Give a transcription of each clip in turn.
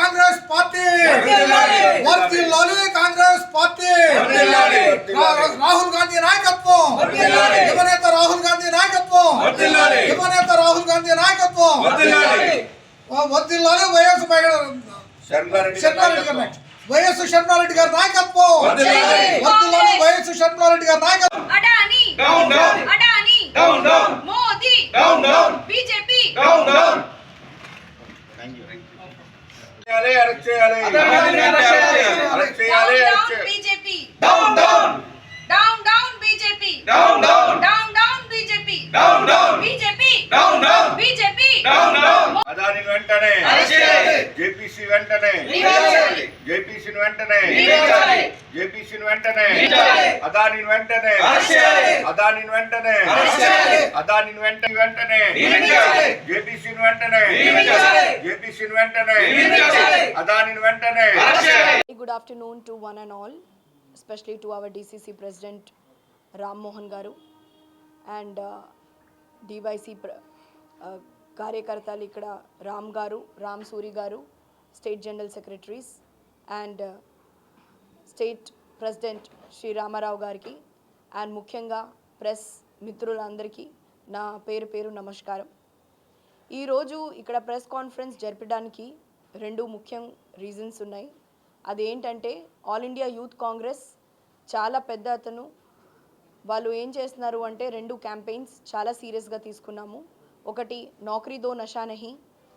Congress party Congress party Rahul Gandhi నాయకత్వం యువనేత రాహుల్ గాంధీ నాయకత్వం యువనేత రాహుల్ గాంధీ నాయకత్వం వర్ధిల్లాలి వైఎస్ షర్మిలారెడ్డి గారి నాయకత్వం వర్ధిల్లాలి వైఎస్ షర్మిలారెడ్డి గారి నాయకత్వం అడాని మోదీ బీజేపీ అరెస్ట్ చేయాలి BJP down down BJP down down BJP BJP BJP Adani వెంటనే జేపీసీ వెంటనే జేపీసీ వెంటనే జేపీసీ వెంటనే అదాని వెంటనే అదాని వెంటనే అదాని వెంటనే జేపీసీ వెంటనే జేపీసీ వెంటనే అదాని వెంటనే. Good afternoon to one and all, especially to our DCC President Ram Mohan Garu and DYC కార్యకర్తలు ఇక్కడ రామ్ గారు, Ram Suri garu, state general secretaries and state president Shri Ramarao గారికి అండ్ ముఖ్యంగా ప్రెస్ మిత్రులందరికీ నా పేరు నమస్కారం. ఈరోజు ఇక్కడ ప్రెస్ కాన్ఫరెన్స్ జరపడానికి రెండు ముఖ్యం రీజన్స్ ఉన్నాయి. అదేంటంటే ఆల్ ఇండియా యూత్ కాంగ్రెస్ చాలా పెద్ద అతను వాళ్ళు ఏం చేస్తున్నారు అంటే రెండు క్యాంపెయిన్స్ చాలా సీరియస్గా తీసుకున్నాము. ఒకటి నౌకరీ దో నషా నహీ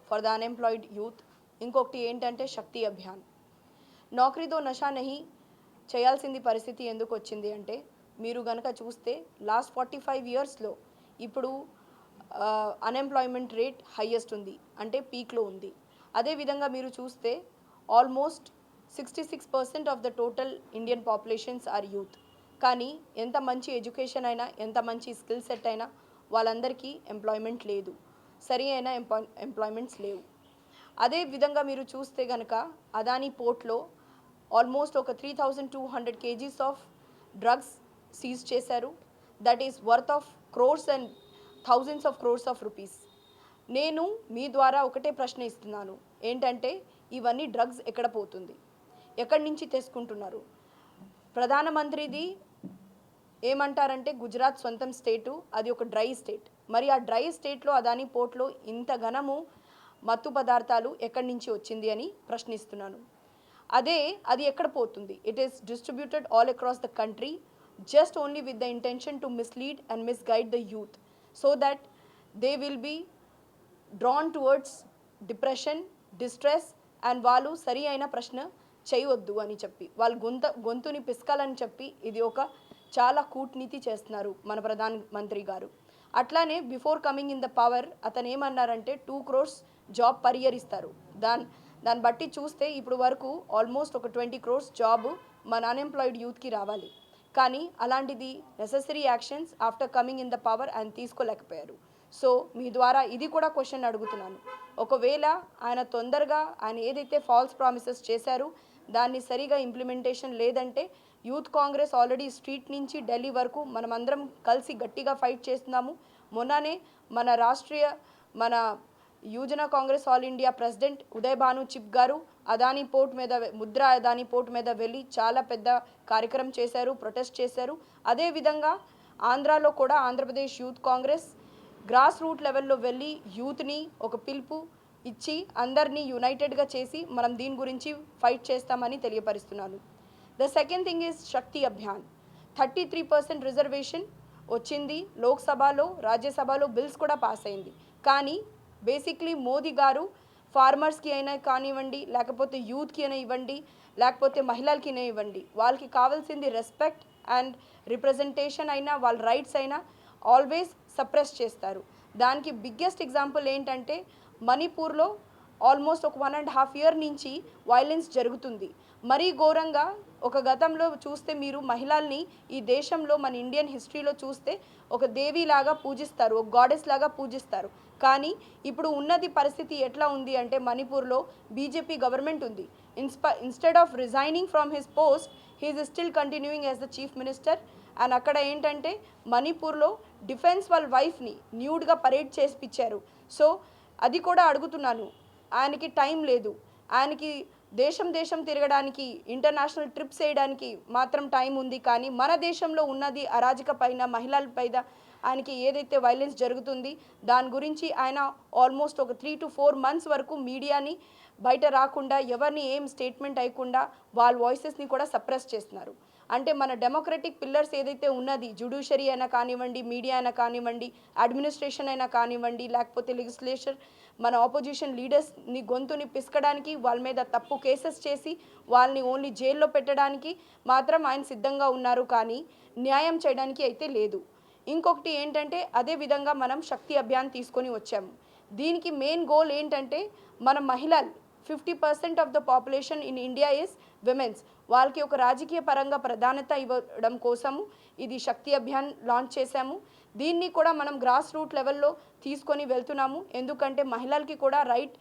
ఫర్ ద అన్ఎంప్లాయిడ్ యూత్, ఇంకొకటి ఏంటంటే శక్తి అభియాన్. నౌకరీ దో నషా నహీ చేయాల్సింది పరిస్థితి ఎందుకు వచ్చింది అంటే మీరు కనుక చూస్తే లాస్ట్ 45 ఇయర్స్లో ఇప్పుడు అన్ఎంప్లాయ్మెంట్ రేట్ హైయెస్ట్ ఉంది, అంటే పీక్లో ఉంది. అదేవిధంగా మీరు చూస్తే almost 66% of the total Indian populations are youth. కానీ ఎంత మంచి ఎడ్యుకేషన్ అయినా, ఎంత మంచి స్కిల్ సెట్ అయినా వాళ్ళందరికీ ఎంప్లాయ్మెంట్ లేదు, సరి అయిన ఎంప్లాయ్మెంట్స్ లేవు. అదే విధంగా మీరు చూస్తే కనుక అదానీ పోర్ట్లో ఆల్మోస్ట్ ఒక 3200 kgs ఆఫ్ డ్రగ్స్ సీజ్ చేశారు. That is worth of crores and thousands of crores of rupees. నేను మీ ద్వారా ఒకటే ప్రశ్న ఇస్తున్నాను, ఏంటంటే ఇవన్నీ డ్రగ్స్ ఎక్కడ పోతుంది, ఎక్కడి నుంచి తీసుకుంటున్నారు? ప్రధానమంత్రిది ఏమంటారంటే గుజరాత్ సొంతం స్టేటు, అది ఒక డ్రై స్టేట్. మరి ఆ డ్రై స్టేట్లో అదానీ పోర్ట్లో ఇంత ఘనము మత్తు పదార్థాలు ఎక్కడి నుంచి వచ్చింది అని ప్రశ్నిస్తున్నాను. అది ఎక్కడ పోతుంది? It is distributed all across the country just only with the intention to mislead and misguide the youth so that they will be drawn towards depression, distress and వాళ్ళు సరి అయిన ప్రశ్న చేయవద్దు అని చెప్పి వాళ్ళు గొంతుని పిసకాలని చెప్పి ఇది ఒక చాలా కూట్నీతి చేస్తున్నారు మన ప్రధానమంత్రి గారు. అట్లానే before coming in the power అతను ఏమన్నారంటే 2 crores జాబ్ పర్ ఇయర్ ఇస్తారు. దాన్ని బట్టి చూస్తే ఇప్పుడు వరకు ఆల్మోస్ట్ ఒక 20 crores జాబ్ మన అన్ఎంప్లాయిడ్ యూత్కి రావాలి. కానీ అలాంటిది necessary actions after coming in the power ఆయన తీసుకోలేకపోయారు. సో మీ ద్వారా ఇది కూడా క్వశ్చన్ అడుగుతున్నాను, ఒకవేళ ఆయన తొందరగా ఆయన ఏదైతే ఫాల్స్ ప్రామిసెస్ చేశారో దాన్ని సరిగా ఇంప్లిమెంటేషన్ లేదంటే యూత్ కాంగ్రెస్ ఆల్రెడీ స్ట్రీట్ నుంచి ఢిల్లీ వరకు మనమందరం కలిసి గట్టిగా ఫైట్ చేస్తున్నాము. మొన్ననే మన యువజన Congress all India president Uday Bhanu chip గారు అదానీ పోర్ట్ మీద అదానీ పోర్ట్ మీద వెళ్ళి చాలా పెద్ద కార్యక్రమం చేశారు, ప్రొటెస్ట్ చేశారు. అదేవిధంగా ఆంధ్రాలో కూడా Andhra Pradesh youth Congress grass root లెవెల్లో వెళ్ళి యూత్ని ఒక పిలుపు ఇచ్చి అందరినీ యునైటెడ్గా చేసి మనం దీని గురించి ఫైట్ చేస్తామని తెలియపరుస్తున్నాను. The second thing is Shakti Abhiyan. 33% reservation వచ్చింది లోక్సభలో, రాజ్యసభలో బిల్స్ కూడా పాస్ అయింది. కానీ బేసిక్లీ మోదీ గారు ఫార్మర్స్కి అయినా కానివ్వండి, లేకపోతే యూత్కి అయినా ఇవ్వండి, లేకపోతే మహిళలకి అయినా ఇవ్వండి, వాళ్ళకి కావాల్సింది రెస్పెక్ట్ అండ్ రిప్రజెంటేషన్ అయినా వాళ్ళ రైట్స్ అయినా ఆల్వేస్ సప్రెస్ చేస్తారు. దానికి బిగ్గెస్ట్ ఎగ్జాంపుల్ ఏంటంటే మణిపూర్లో ఆల్మోస్ట్ ఒక 1.5 year నుంచి వైలెన్స్ జరుగుతుంది. మరీ ఘోరంగా ఒక గతంలో చూస్తే మీరు మహిళల్ని ఈ దేశంలో మన ఇండియన్ హిస్టరీలో చూస్తే ఒక దేవిలాగా పూజిస్తారు, ఒక గాడెస్ లాగా పూజిస్తారు. కానీ ఇప్పుడు ఉన్నది పరిస్థితి ఎట్లా ఉంది అంటే మణిపూర్లో బీజేపీ గవర్నమెంట్ ఉంది. Instead of resigning from his post he is still continuing as the chief minister and అక్కడ ఏంటంటే మణిపూర్లో డిఫెన్స్ వాళ్ళ వైఫ్ని న్యూడ్గా పరేడ్ చేసిపించారు. సో అది కూడా అడుగుతున్నాను, ఆయనకి టైం లేదు, ఆయనకి దేశం తిరగడానికి ఇంటర్నేషనల్ ట్రిప్స్ వేయడానికి మాత్రం టైం ఉంది, కానీ మన దేశంలో ఉన్నది అరాజక పైన మహిళల పైన ఆయనకి ఏదైతే వైలెన్స్ జరుగుతుంది దాని గురించి ఆయన ఆల్మోస్ట్ ఒక 3 to 4 months వరకు మీడియాని బయట రాకుండా ఎవరిని ఏం స్టేట్మెంట్ అయ్యకుండా వాళ్ళ వాయిసెస్ని కూడా సప్రెస్ చేస్తున్నారు. అంటే మన డెమోక్రటిక్ పిల్లర్స్ ఏదైతే ఉన్నది, జ్యుడిషియరీ అయినా కానివ్వండి, మీడియా అయినా కానివ్వండి, అడ్మినిస్ట్రేషన్ అయినా కానివ్వండి, లేకపోతే లెజిస్లేచర్, మన ఆపోజిషన్ లీడర్స్ని గొంతుని పిసకడానికి వాళ్ళ మీద తప్పు కేసెస్ చేసి వాళ్ళని ఓన్లీ జైల్లో పెట్టడానికి మాత్రం ఆయన సిద్ధంగా ఉన్నారు, కానీ న్యాయం చేయడానికి అయితే లేదు. ఇంకొకటి ఏంటంటే అదే విధంగా మనం శక్తి అభియాన్ తీసుకొని వచ్చాము. దీనికి మెయిన్ గోల్ ఏంటంటే మన మహిళలు 50% of the population in India is women's, వాళ్ళకి ఒక రాజకీయ పరంగా ప్రాధాన్యత ఇవ్వడం కోసము ఇది శక్తి అభియాన్ లాంచ్ చేశాము. దీన్ని కూడా మనం గ్రాస్ రూట్ లెవెల్లో తీసుకొని వెళ్తున్నాము. ఎందుకంటే మహిళలకి కూడా రైట్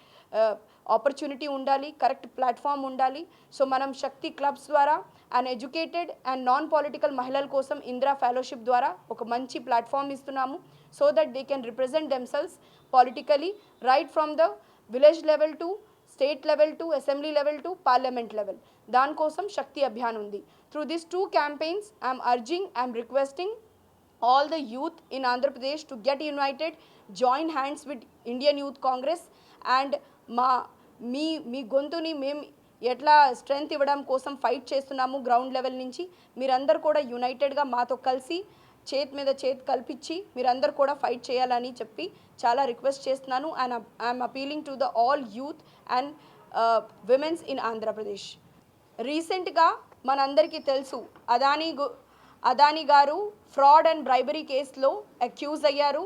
ఆపర్చునిటీ ఉండాలి, కరెక్ట్ ప్లాట్ఫామ్ ఉండాలి. సో మనం శక్తి క్లబ్స్ ద్వారా and educated and non political మహిళల కోసం ఇందిరా ఫెలోషిప్ ద్వారా ఒక మంచి ప్లాట్ఫామ్ ఇస్తున్నాము. So that they can represent themselves politically right from the village level to state level to assembly level to parliament level. దానికోసం శక్తి అభియాన్ ఉంది. Through this 2 campaigns I'm requesting all the youth in Andhra Pradesh to get united, join hands with Indian Youth Congress and మీ గొంతుని మేము ఎట్లా strength ఇవ్వడం కోసం fight చేస్తున్నాము ground level నుంచి. మీరందరూ కూడా యునైటెడ్గా మాతో కలిసి చేతి మీద చేతి కల్పించి మీరందరూ కూడా ఫైట్ చేయాలని చెప్పి చాలా రిక్వెస్ట్ చేస్తున్నాను. And I'm appealing to the all youth and women's in Andhra Pradesh. రీసెంట్గా మనందరికీ తెలుసు అదానీ గారు ఫ్రాడ్ అండ్ బ్రైబరీ కేసులో అక్యూజ్ అయ్యారు.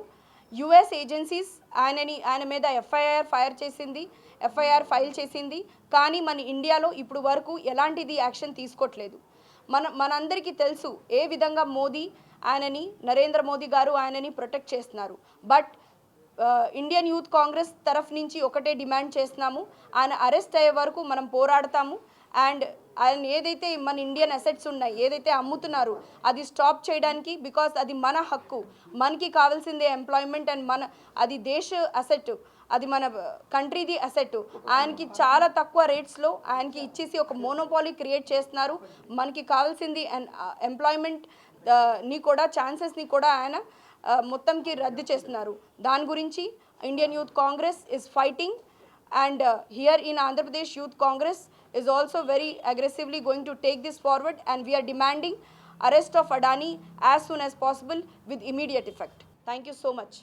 యుఎస్ ఏజెన్సీస్ ఆయన మీద ఎఫ్ఐఆర్ ఫైల్ చేసింది, కానీ మన ఇండియాలో ఇప్పుడు వరకు ఎలాంటిది యాక్షన్ తీసుకోవట్లేదు. మనందరికీ తెలుసు ఏ విధంగా నరేంద్ర మోదీ గారు ఆయనని ప్రొటెక్ట్ చేస్తున్నారు. బట్ ఇండియన్ యూత్ కాంగ్రెస్ తరఫు నుంచి ఒకటే డిమాండ్ చేస్తున్నాము, ఆయన అరెస్ట్ అయ్యే వరకు మనం పోరాడతాము. అండ్ ఆయన ఏదైతే మన ఇండియన్ అసెట్స్ ఉన్నాయి, ఏదైతే అమ్ముతున్నారు అది స్టాప్ చేయడానికి, బికాస్ అది మన హక్కు, మనకి కావాల్సిందే ఎంప్లాయ్మెంట్ అండ్ అది దేశ అసెట్, అది మన కంట్రీది అసెట్. ఆయనకి చాలా తక్కువ రేట్స్లో ఆయనకి ఇచ్చేసి ఒక మోనోపాలీ క్రియేట్ చేస్తున్నారు. మనకి కావాల్సింది ఎంప్లాయ్మెంట్ ని కూడా ఛాన్సెస్ని కూడా ఆయన మొత్తంకి రద్దు చేస్తున్నారు. దాని గురించి Indian youth Congress is fighting. And here in Andhra Pradesh Youth Congress is also very aggressively going to take this forward, and we are demanding arrest of Adani as soon as possible with immediate effect. Thank you so much.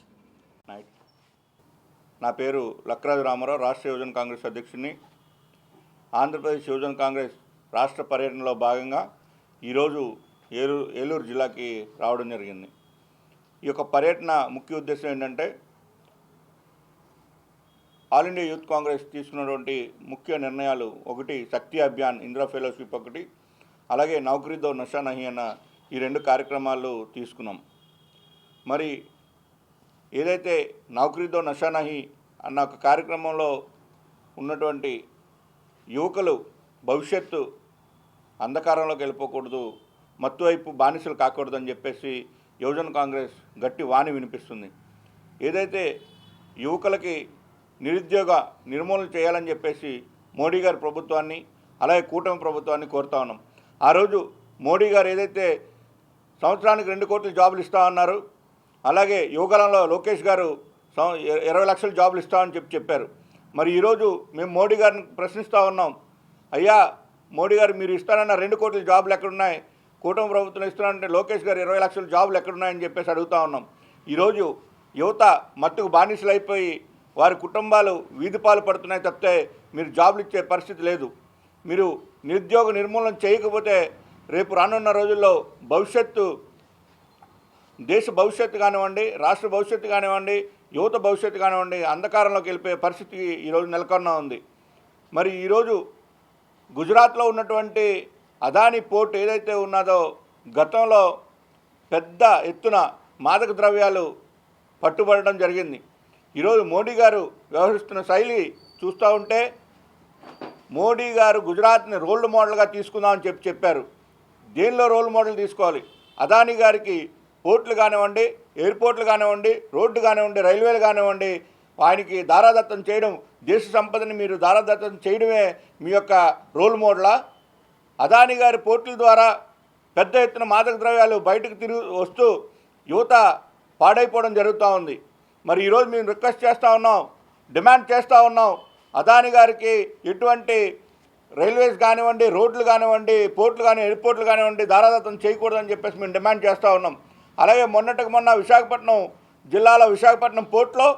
నా పేరు లక్రాజు రామారావు, రాష్ట్ర యువజన కాంగ్రెస్ అధ్యక్షుడిని. ఆంధ్రప్రదేశ్ యువజన కాంగ్రెస్ రాష్ట్ర పర్యటనలో భాగంగా ఈరోజు ఏలూరు జిల్లాకి రావడం జరిగింది. ఈ యొక్క పర్యటన ముఖ్య ఉద్దేశం ఏంటంటే ఆల్ ఇండియా యూత్ కాంగ్రెస్ తీసుకున్నటువంటి ముఖ్య నిర్ణయాలు, ఒకటి శక్తి అభియాన్, ఇందిరా ఫెలోషిప్ ఒకటి, అలాగే నౌకరీ దో నషా నహీ అన్న ఈ 2 కార్యక్రమాలు తీసుకున్నాం. మరి ఏదైతే నౌకరీ దో నషా నహీ అన్న ఒక కార్యక్రమంలో ఉన్నటువంటి యువకులు భవిష్యత్తు అంధకారంలోకి వెళ్ళిపోకూడదు, మత్తు వైపు బానిసలు కాకూడదని చెప్పేసి యువజన కాంగ్రెస్ గట్టి వాణి వినిపిస్తుంది. ఏదైతే యువకులకి నిరుద్యోగ నిర్మూలన చేయాలని చెప్పేసి మోడీ గారి ప్రభుత్వాన్ని, అలాగే కూటమి ప్రభుత్వాన్ని కోరుతా ఉన్నాం. ఆ రోజు మోడీ గారు ఏదైతే సంవత్సరానికి 2 కోట్ల జాబులు ఇస్తామన్నారు, అలాగే యువకాలంలో లోకేష్ గారు 20 లక్షల జాబులు ఇస్తామని చెప్పారు. మరి ఈరోజు మేము మోడీ గారిని ప్రశ్నిస్తూ ఉన్నాం, అయ్యా మోడీ గారు మీరు ఇస్తానన్న 2 కోట్ల జాబులు ఎక్కడున్నాయి, కూటమి ప్రభుత్వం ఇస్తానంటే లోకేష్ గారు 20 లక్షల జాబులు ఎక్కడున్నాయని చెప్పేసి అడుగుతూ ఉన్నాం. ఈరోజు యువత మత్తుకు బానిసలు అయిపోయి వారి కుటుంబాలు వీధిపాలు పడుతున్నాయి తప్పితే మీరు జాబులు ఇచ్చే పరిస్థితి లేదు. మీరు నిరుద్యోగ నిర్మూలన చేయకపోతే రేపు రానున్న రోజుల్లో దేశ భవిష్యత్తు కానివ్వండి, రాష్ట్ర భవిష్యత్తు కానివ్వండి, యువత భవిష్యత్తు కానివ్వండి అంధకారంలోకి వెళ్ళిపోయే పరిస్థితి ఈరోజు నెలకొన్నా ఉంది. మరి ఈరోజు గుజరాత్లో ఉన్నటువంటి అదానీ పోర్ట్ ఏదైతే ఉన్నదో గతంలో పెద్ద ఎత్తున మాదక ద్రవ్యాలు పట్టుబడడం జరిగింది. ఈరోజు మోడీ గారు వ్యవహరిస్తున్న శైలి చూస్తూ ఉంటే మోడీ గారు గుజరాత్ని రోల్ మోడల్గా తీసుకుందామని చెప్పారు. దేనిలో రోల్ మోడల్ తీసుకోవాలి? అదానీ గారికి పోర్టులు కానివ్వండి, ఎయిర్పోర్ట్లు కానివ్వండి, రోడ్డు కానివ్వండి, రైల్వేలు కానివ్వండి, ఆయనకి దారాదత్తం చేయడం, దేశ సంపదని మీరు దారాదత్తం చేయడమే మీ యొక్క రోల్ మోడలా? అదానీ గారి పోర్టుల ద్వారా పెద్ద ఎత్తున మాదక ద్రవ్యాలు బయటకు వస్తూ యువత పాడైపోవడం జరుగుతూ ఉంది. మరి ఈరోజు మేము రిక్వెస్ట్ చేస్తూ ఉన్నాం, డిమాండ్ చేస్తూ ఉన్నాం, అదానీ గారికి ఎటువంటి రైల్వేస్ కానివ్వండి, రోడ్లు కానివ్వండి, పోర్టులు కానీ, ఎయిర్పోర్ట్లు కానివ్వండి దారాదత్తం చేయకూడదని చెప్పేసి మేము డిమాండ్ చేస్తూ ఉన్నాం. అలాగే మొన్నటికి మొన్న విశాఖపట్నం జిల్లాలో విశాఖపట్నం పోర్టులో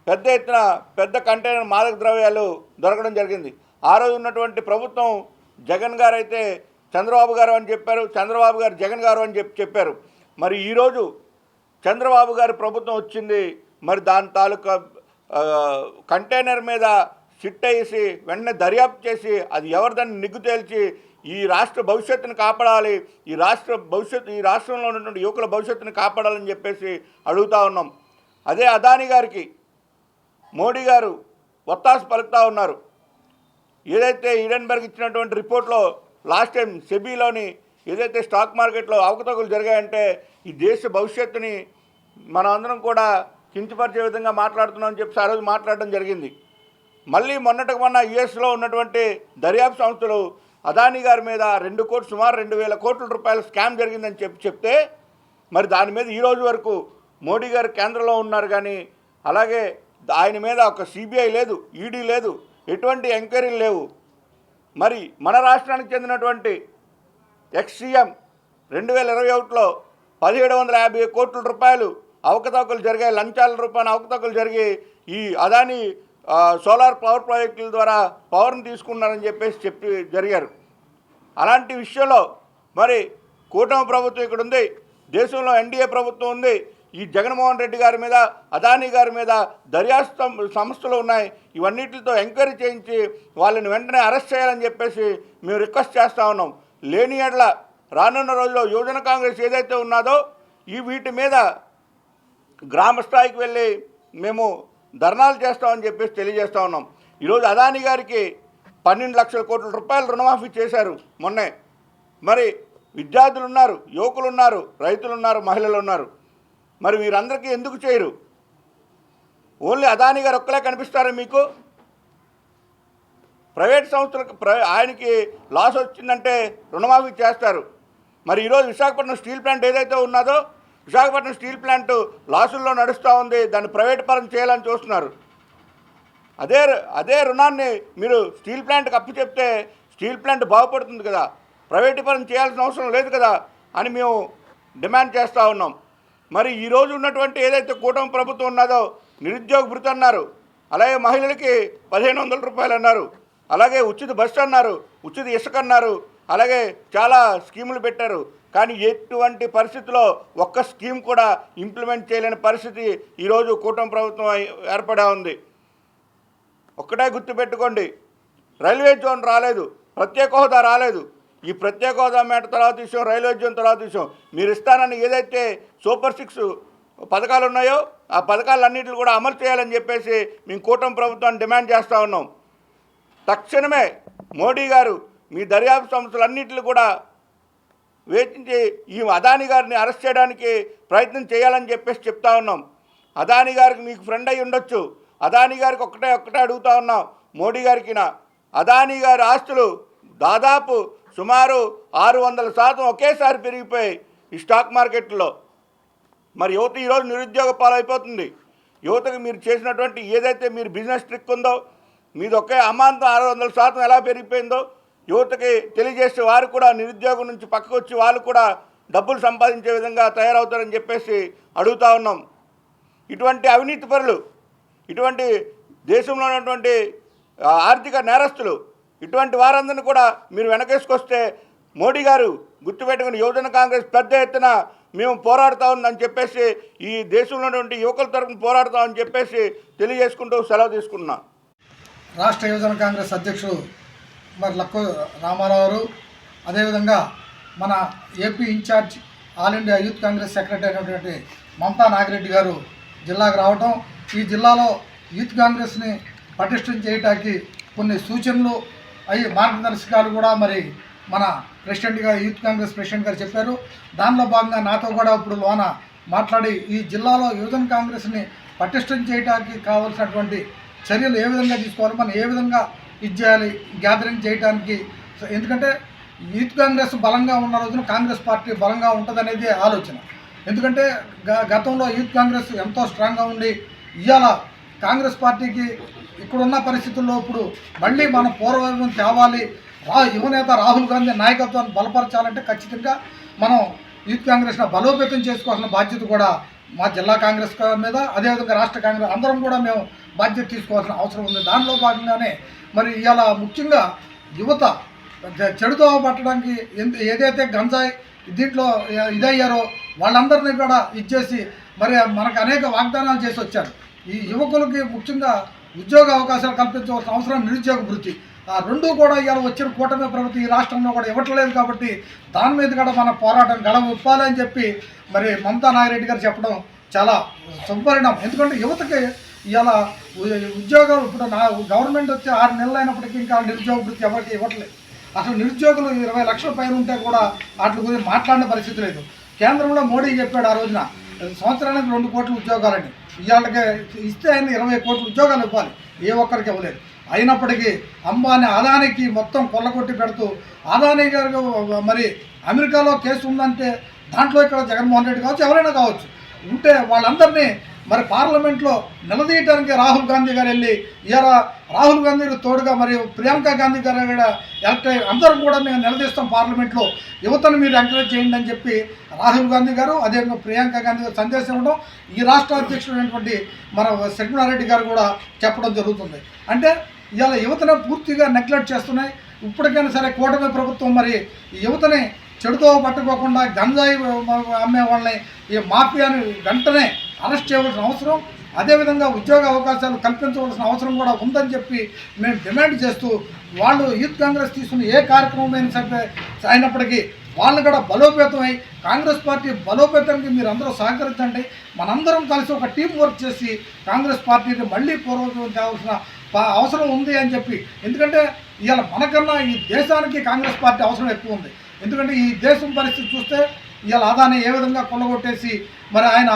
పెద్ద ఎత్తున పెద్ద కంటైనర్ మాదక ద్రవ్యాలు దొరకడం జరిగింది. ఆ రోజు ఉన్నటువంటి ప్రభుత్వం జగన్ గారు అయితే చంద్రబాబు గారు అని చెప్పారు, చంద్రబాబు గారు జగన్ గారు అని చెప్పారు. మరి ఈరోజు చంద్రబాబు గారి ప్రభుత్వం వచ్చింది, మరి దాని తాలూకా కంటైనర్ మీద సిట్ వేసి వెంటనే దర్యాప్తు చేసి అది ఎవరిదాన్ని నిగ్గు తేల్చి ఈ రాష్ట్ర భవిష్యత్తును కాపాడాలి, ఈ రాష్ట్రంలో ఉన్నటువంటి యువకుల భవిష్యత్తును కాపాడాలని చెప్పేసి అడుగుతూ ఉన్నాం. అదే అదానీ గారికి మోడీ గారు ఒత్తాసు పలుకుతూ ఉన్నారు. ఏదైతే ఈడెన్బర్గ్ ఇచ్చినటువంటి రిపోర్ట్లో లాస్ట్ టైం సెబీలోని ఏదైతే స్టాక్ మార్కెట్లో అవకతవకలు జరిగాయంటే ఈ దేశ భవిష్యత్తుని మనం అందరం కూడా కించపరిచే విధంగా మాట్లాడుతున్నామని చెప్పి ఆ రోజు మాట్లాడడం జరిగింది. మళ్ళీ మొన్నటికి మొన్న యుఎస్లో ఉన్నటువంటి దర్యాప్తు సంస్థలు అదానీ గారి మీద సుమారు 2,000 కోట్ల రూపాయల స్కామ్ జరిగిందని చెప్తే మరి దాని మీద ఈరోజు వరకు మోడీ గారు కేంద్రంలో ఉన్నారు, కానీ అలాగే ఆయన మీద ఒక సిబిఐ లేదు, ఈడీ లేదు, ఎటువంటి ఎంక్వైరీలు లేవు. మరి మన రాష్ట్రానికి చెందినటువంటి ఎక్స్-సీఎం 2021లో 1750 కోట్ల రూపాయలు అవకతవకలు జరిగాయి, లంచాల రూపాయల అవకతవకలు జరిగి ఈ అదానీ సోలార్ పవర్ ప్రాజెక్టుల ద్వారా పవర్ని తీసుకున్నారని చెప్పి జరిగారు. అలాంటి విషయంలో మరి కూటమి ప్రభుత్వం ఇక్కడ ఉంది, దేశంలో ఎన్డీఏ ప్రభుత్వం ఉంది. ఈ జగన్మోహన్ రెడ్డి గారి మీద, అదానీ గారి మీద దర్యాప్తు సంస్థలు ఉన్నాయి. ఇవన్నిటితో ఎంక్వైరీ చేయించి వాళ్ళని వెంటనే అరెస్ట్ చేయాలని చెప్పేసి మేము రిక్వెస్ట్ చేస్తూ ఉన్నాం. లేని ఎడల రానున్న రోజుల్లో యువజన కాంగ్రెస్ ఏదైతే ఉన్నదో వీటి మీద గ్రామ స్థాయికి వెళ్ళి మేము ధర్నాలు చేస్తామని చెప్పేసి తెలియజేస్తూ ఉన్నాం. ఈరోజు అదానీ గారికి 12 లక్షల కోట్ల రూపాయలు రుణమాఫీ చేశారు మొన్నే. మరి విద్యార్థులు ఉన్నారు, యువకులు ఉన్నారు, రైతులు ఉన్నారు, మహిళలు ఉన్నారు. మరి వీరందరికీ ఎందుకు చేయరు? ఓన్లీ అదానీ గారు ఒక్కలే కనిపిస్తారా మీకు? ప్రైవేట్ సంస్థలకు ఆయనకి లాస్ వచ్చిందంటే రుణమాఫీ చేస్తారు. మరి ఈరోజు విశాఖపట్నం స్టీల్ ప్లాంట్ ఏదైతే ఉన్నదో విశాఖపట్నం స్టీల్ ప్లాంట్ లాసుల్లో నడుస్తూ ఉంది, దాన్ని ప్రైవేట్ పరం చేయాలని చూస్తున్నారు. అదే రుణాన్ని మీరు స్టీల్ ప్లాంట్కి అప్పు చెప్తే స్టీల్ ప్లాంట్ బాగుపడుతుంది కదా, ప్రైవేటీకరణ చేయాల్సిన అవసరం లేదు కదా అని మేము డిమాండ్ చేస్తూ ఉన్నాం. మరి ఈరోజు ఉన్నటువంటి ఏదైతే కూటమి ప్రభుత్వం ఉన్నదో నిరుద్యోగ భృతి అన్నారు, అలాగే మహిళలకి 1,500 రూపాయలు అన్నారు, అలాగే ఉచిత బస్సు అన్నారు, ఉచిత ఇసుక అన్నారు, అలాగే చాలా స్కీములు పెట్టారు. కానీ ఎటువంటి పరిస్థితిలో ఒక్క స్కీమ్ కూడా ఇంప్లిమెంట్ చేయలేని పరిస్థితి ఈరోజు కూటమి ప్రభుత్వం ఏర్పడా ఉంది. ఒక్కటే గుర్తుపెట్టుకోండి, రైల్వే జోన్ రాలేదు, ప్రత్యేక హోదా రాలేదు. ఈ ప్రత్యేక హోదా మ్యాటర్ తర్వాత విషయం, రైల్వే జోన్ తర్వాత విషయం. మీరు ఇస్తానని ఏదైతే సూపర్ 6 పథకాలు ఉన్నాయో ఆ పథకాలన్నింటిని కూడా అమలు చేయాలని చెప్పేసి మేము కూటమి ప్రభుత్వాన్ని డిమాండ్ చేస్తూ ఉన్నాం. తక్షణమే మోడీ గారు మీ దర్యాప్తు సంస్థలన్నింటినీ కూడా వేచించి ఈ అదానీ గారిని అరెస్ట్ చేయడానికి ప్రయత్నం చేయాలని చెప్పేసి చెప్తా ఉన్నాం. అదానీ గారికి మీకు ఫ్రెండ్ అయి ఉండొచ్చు, అదానీ గారికి ఒక్కటే అడుగుతా ఉన్నాం, మోడీ గారికి అదానీ గారి ఆస్తులు దాదాపు సుమారు 600% ఒకేసారి పెరిగిపోయాయి ఈ స్టాక్ మార్కెట్లో. మరి యువత ఈరోజు నిరుద్యోగ పాలైపోతుంది. యువతకు మీరు చేసినటువంటి ఏదైతే మీరు బిజినెస్ ట్రిక్ ఉందో మీది ఒకే అమాంతం 600% ఎలా పెరిగిపోయిందో యువతకి తెలియజేస్తే వారు కూడా నిరుద్యోగం నుంచి పక్కకు వచ్చి వాళ్ళు కూడా డబ్బులు సంపాదించే విధంగా తయారవుతారని చెప్పేసి అడుగుతూ ఉన్నాం. ఇటువంటి అవినీతి పరులు, ఇటువంటి దేశంలో ఉన్నటువంటి ఆర్థిక నేరస్తులు, ఇటువంటి వారందరినీ కూడా మీరు వెనకేసుకొస్తే మోడీ గారు గుర్తుపెట్టుకుని యువజన కాంగ్రెస్ పెద్ద ఎత్తున మేము పోరాడుతూ ఉందని చెప్పేసి ఈ దేశంలో ఉన్నటువంటి యువకుల తరఫున పోరాడుతామని చెప్పేసి తెలియజేసుకుంటూ సెలవు తీసుకుంటున్నాం. రాష్ట్ర యువజన కాంగ్రెస్ అధ్యక్షుడు మరి లక్కు రామారావు గారు, అదేవిధంగా మన AP in-charge All India Youth Congress secretary అయినటువంటి మమతా నాగిరెడ్డి గారు జిల్లాకు రావటం, ఈ జిల్లాలో యూత్ కాంగ్రెస్ని పటిష్టం చేయడానికి కొన్ని సూచనలు మార్గదర్శకాలు కూడా మరి మన ప్రెసిడెంట్గా యూత్ కాంగ్రెస్ ప్రెసిడెంట్ గారు చెప్పారు. దానిలో భాగంగా నాతో కూడా ఇప్పుడు లోన మాట్లాడి ఈ జిల్లాలో యువజన కాంగ్రెస్ని పటిష్టం చేయడానికి కావాల్సినటువంటి చర్యలు ఏ విధంగా తీసుకోవాలి, మనం ఏ విధంగా ఇది చేయాలి గ్యాదరింగ్ చేయడానికి. ఎందుకంటే యూత్ కాంగ్రెస్ బలంగా ఉన్న రోజున కాంగ్రెస్ పార్టీ బలంగా ఉంటుందనేది ఆలోచన. ఎందుకంటే గతంలో యూత్ కాంగ్రెస్ ఎంతో స్ట్రాంగ్గా ఉండి ఇవాళ కాంగ్రెస్ పార్టీకి ఇక్కడున్న పరిస్థితుల్లో ఇప్పుడు మళ్ళీ మనం పూర్వవైభవం తేవాలి, యువనేత రాహుల్ గాంధీ నాయకత్వాన్ని బలపరచాలంటే ఖచ్చితంగా మనం యూత్ కాంగ్రెస్ను బలోపేతం చేసుకోవాల్సిన బాధ్యత కూడా మా జిల్లా కాంగ్రెస్ మీద, అదేవిధంగా రాష్ట్ర కాంగ్రెస్ అందరం కూడా మేము బాధ్యత తీసుకోవాల్సిన అవసరం ఉంది. దానిలో భాగంగానే మరి ఇవాళ ముఖ్యంగా యువత చెడుతో పట్టడానికి ఏదైతే గంజాయి దీంట్లో ఇదయ్యారో వాళ్ళందరినీ కూడా ఇచ్చేసి మరి మనకు అనేక వాగ్దానాలు చేసి వచ్చారు. ఈ యువకులకి ముఖ్యంగా ఉద్యోగ అవకాశాలు కల్పించవలసిన అవసరం, నిరుద్యోగ వృత్తి, ఆ రెండు కూడా ఇవాళ వచ్చిన కూటమి ప్రభుత్వం ఈ రాష్ట్రంలో కూడా ఇవ్వట్లేదు. కాబట్టి దాని మీద కూడా మన పోరాటం గడవ ఇప్పాలి అని చెప్పి మరి మమతా నాగిరెడ్డి గారు చెప్పడం చాలా శుభపరిణామం. ఎందుకంటే యువతకి ఇవాళ ఉద్యోగాలు ఇప్పుడు గవర్నమెంట్ వచ్చి 6 నెలలు అయినప్పటికీ ఇంకా నిరుద్యోగ వృత్తి ఎవరికి ఇవ్వట్లేదు. అసలు నిరుద్యోగులు 20 లక్షల పైన ఉంటే కూడా వాటి గురించి మాట్లాడిన పరిస్థితి లేదు. కేంద్రంలో మోడీ చెప్పాడు ఆ రోజున సంవత్సరానికి 2 కోట్ల ఉద్యోగాలని, ఇవాళకి ఇస్తే ఆయన 20 కోట్ల ఉద్యోగాలు ఇవ్వాలి, ఏ ఒక్కరికి ఇవ్వలేదు. అయినప్పటికీ అంబానీ అదానికి మొత్తం కొల్లగొట్టి పెడుతూ అదానీ గారు మరి అమెరికాలో కేసు ఉందంటే దాంట్లో ఇక్కడ జగన్మోహన్ రెడ్డి కావచ్చు ఎవరైనా కావచ్చు ఉంటే వాళ్ళందరినీ మరి పార్లమెంట్లో నిలదీయడానికి రాహుల్ గాంధీ గారు వెళ్ళి ఇవాళ రాహుల్ గాంధీ తోడుగా మరియు ప్రియాంక గాంధీ గారు కూడా ఎలక్ట్ అయ్యి అందరం కూడా మేము నిలదీస్తాం పార్లమెంట్లో, యువతను మీరు ఎంకరేజ్ చేయండి అని చెప్పి రాహుల్ గాంధీ గారు అదేవిధంగా ప్రియాంక గాంధీ గారు సందేశం ఇవ్వడం, ఈ రాష్ట్ర అధ్యక్షుడైనటువంటి మన శర్మిలారెడ్డి గారు కూడా చెప్పడం జరుగుతుంది. అంటే ఇవాళ యువతను పూర్తిగా నెగ్లెక్ట్ చేస్తున్నాయి. ఇప్పటికైనా సరే కూటమి ప్రభుత్వం మరి యువతని చెడుతో పట్టుకోకుండా గంజాయి అమ్మే వాళ్ళని ఈ మాఫియాని వెంటనే అరెస్ట్ చేయవలసిన అవసరం, అదేవిధంగా ఉద్యోగ అవకాశాలు కల్పించవలసిన అవసరం కూడా ఉందని చెప్పి మేము డిమాండ్ చేస్తూ వాళ్ళు యూత్ కాంగ్రెస్ తీసుకున్న ఏ కార్యక్రమం అయినప్పటికీ వాళ్ళు కూడా బలోపేతమై కాంగ్రెస్ పార్టీ బలోపేతానికి మీరు అందరూ సహకరించండి. మనందరం కలిసి ఒక టీం వర్క్ చేసి కాంగ్రెస్ పార్టీని మళ్ళీ పూర్వకం తేవాల్సిన అవసరం ఉంది అని చెప్పి. ఎందుకంటే ఇవాళ మనకన్నా ఈ దేశానికి కాంగ్రెస్ పార్టీ అవసరం ఎక్కువ ఉంది. ఎందుకంటే ఈ దేశం పరిస్థితి చూస్తే ఇవాళ అదాని ఏ విధంగా కొల్లగొట్టేసి మరి ఆయన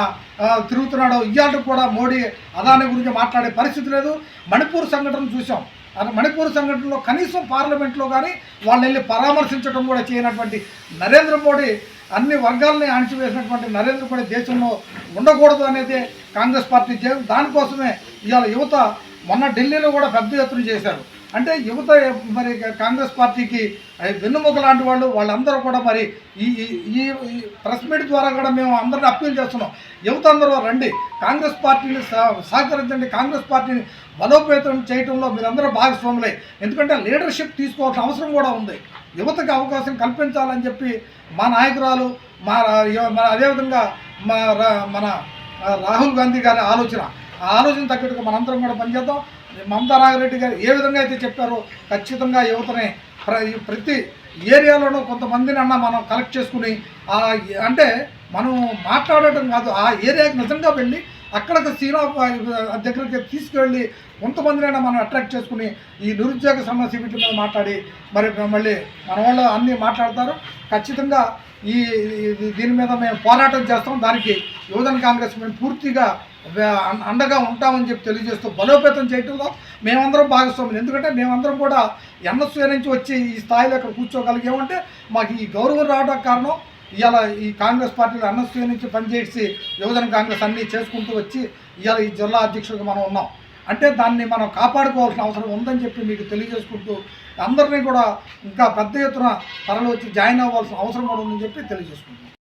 తిరుగుతున్నాడో, ఇవాళ కూడా మోడీ అదాని గురించి మాట్లాడే పరిస్థితి లేదు. మణిపూర్ సంఘటన చూసాం, మణిపూర్ సంఘటనలో కనీసం పార్లమెంట్లో కానీ వాళ్ళని వెళ్ళి పరామర్శించడం కూడా చేయనటువంటి నరేంద్ర మోడీ, అన్ని వర్గాలని అణిచివేసినటువంటి నరేంద్ర మోడీ దేశంలో ఉండకూడదు అనేది కాంగ్రెస్ పార్టీ దానికోసమే ఇవాళ యువత మొన్న ఢిల్లీలో కూడా పెద్ద ఎత్తున చేశారు. అంటే యువత మరి కాంగ్రెస్ పార్టీకి వెన్నుముక లాంటి వాళ్ళందరూ కూడా మరి ఈ ప్రెస్ మీట్ ద్వారా కూడా మేము అందరినీ అప్పీల్ చేస్తున్నాం. యువత అందరూ రండి, కాంగ్రెస్ పార్టీని సహకరించండి, కాంగ్రెస్ పార్టీని బలోపేతం చేయడంలో మీరందరూ భాగస్వాములే. ఎందుకంటే లీడర్షిప్ తీసుకోవాల్సిన అవసరం కూడా ఉంది. యువతకి అవకాశం కల్పించాలని చెప్పి మా నాయకురాలు అదేవిధంగా మన రాహుల్ గాంధీ గారి ఆలోచన, ఆ ఆలోచన తగ్గట్టుగా మనందరం కూడా పనిచేద్దాం. మమతా నాగిరెడ్డి గారు ఏ విధంగా అయితే చెప్పారో ఖచ్చితంగా యువతని ప్రతి ఏరియాలోనూ కొంతమందిని మనం కలెక్ట్ చేసుకుని అంటే మనం మాట్లాడటం కాదు, ఆ ఏరియాకి నిజంగా వెళ్ళి అక్కడికి సీనా దగ్గరికి తీసుకువెళ్ళి కొంతమందినైనా మనం అట్రాక్ట్ చేసుకుని ఈ నిరుద్యోగ సమస్య వీటి మీద మాట్లాడి మరి మళ్ళీ మన వాళ్ళు అన్నీ మాట్లాడతారు. ఖచ్చితంగా దీని మీద మేము పోరాటం చేస్తాం. దానికి యువజన కాంగ్రెస్ మేము పూర్తిగా అండగా ఉంటామని చెప్పి తెలియజేస్తూ బలోపేతం చేయడంలో మేమందరం భాగస్వాములు. ఎందుకంటే మేమందరం కూడా ఎన్ఎస్యూ నుంచి వచ్చి ఈ స్థాయిలో ఇక్కడ కూర్చోగలిగామంటే మాకు ఈ గౌరవం రావడానికి కారణం ఇవాళ ఈ కాంగ్రెస్ పార్టీలో ఎన్ఎస్యూ నుంచి పనిచేసి యువజన కాంగ్రెస్ అన్నీ చేసుకుంటూ వచ్చి ఇవాళ ఈ జిల్లా అధ్యక్షుడిగా మనం ఉన్నాం. అంటే దాన్ని మనం కాపాడుకోవాల్సిన అవసరం ఉందని చెప్పి మీకు తెలియజేసుకుంటూ అందరినీ కూడా ఇంకా పెద్ద ఎత్తున తరలి వచ్చి జాయిన్ అవ్వాల్సిన అవసరం కూడా ఉందని చెప్పి తెలియజేసుకుంటున్నాం.